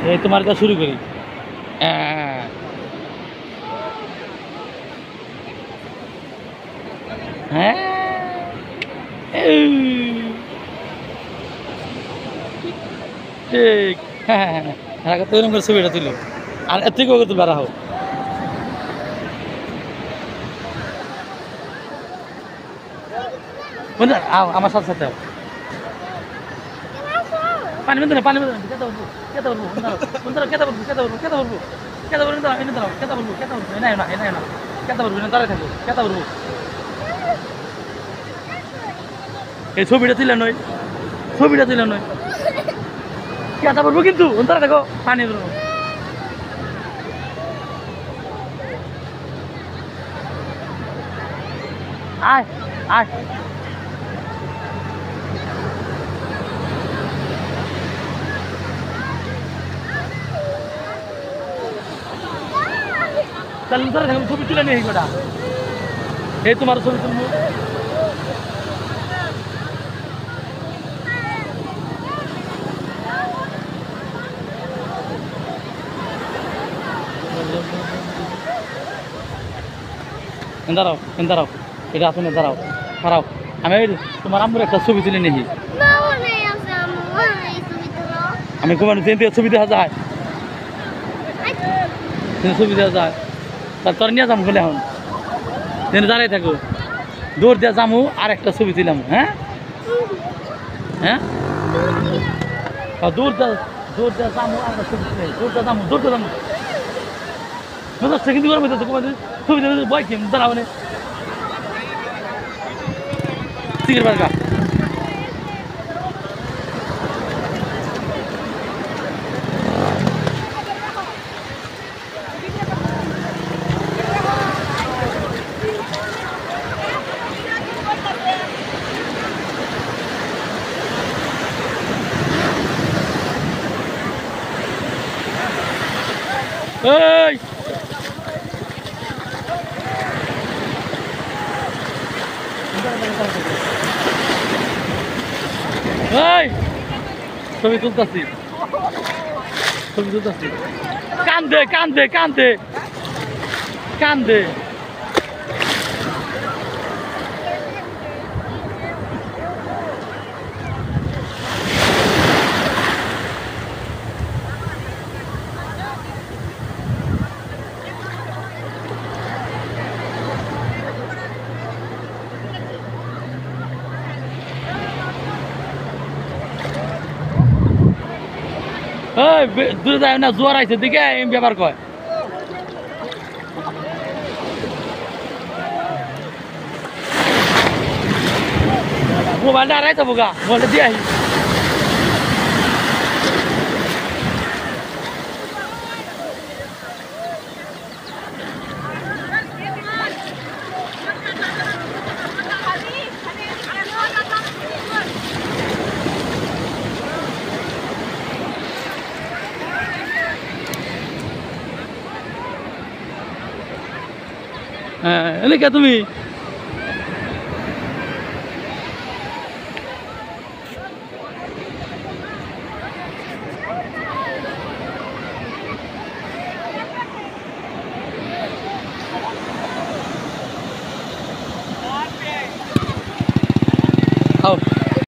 এই তোমার কাছে শুরু করি। হ্যাঁ, হ্যাঁ, এই, ঠিক। হ্যাঁ, হ্যাঁ, হ্যাঁ, হ্যাঁ, তো এরকম করে ছবিটা তুলো। আর এর থেকেও কিন্তু বেড়া হোক। বন্ধু আও, আমার সাথে সাথে আও। পানি বন্ধু না, পানি বন্ধু না, কেতে বলবো, কেতে বলবো, বন্ধু কেতে বলবো, কেতে বলবো, কেতে বলবো, কেতে বলবো, এনে দাঁড়াও, কেতে বলবো, কেতে বলবো, এনে না, এনে না, কেতে বলবো, এনে দাঁড়ায় থাকো, কেতে বলবো। এই ছবিটা তুলে নয়, ছবিটা তুলে নয়, কেতে বলবো কিন্তু, দাঁড়ায় থাকো, পানি বলবো। আয়, আয়। তাহলে ধরে থাকো, ছবি তুলে নিয়ে এই কটা। এই তোমার ছবি তুলবো। দাঁড়াও, দাঁড়াও, এটা আসলে দাঁড়াও, খারাপ। আমি তোমার আম্মুর একটা ছবি তুলে নিহি। আমি ঘুমানো ট্রেন থেকে ছবি দেখা যায়, ছবি দেওয়া যায়। তার তোর নিয়ে যাবো বলে এখন ট্রেনে দাঁড়াই থাকো, দৌড় দিয়ে যাবো আর একটা ছবি তুলাম। হ্যাঁ, হ্যাঁ, দৌড় দিয়ে যাবো আর একটা ছবি তুলে, দৌড় দিয়ে যাবো, দৌড় দিয়ে যাবো। সেকেন্ড করে ছবি তুলে বয় কি দাঁড়াবো না টিকিট বারকা। এই এই ছবি তুলতাছি, ছবি তুলতাছি। কান্দে কান্দে কান্দে কান্দে। এই দূরে যায় না, জোয়ার আইছে দিকে এম ব্যাপার কয়। মোবাইলটা আড়াই যাবো গা, মোবাইলটা দিয়ে আহি। হ্যাঁ, এলাকা তুমি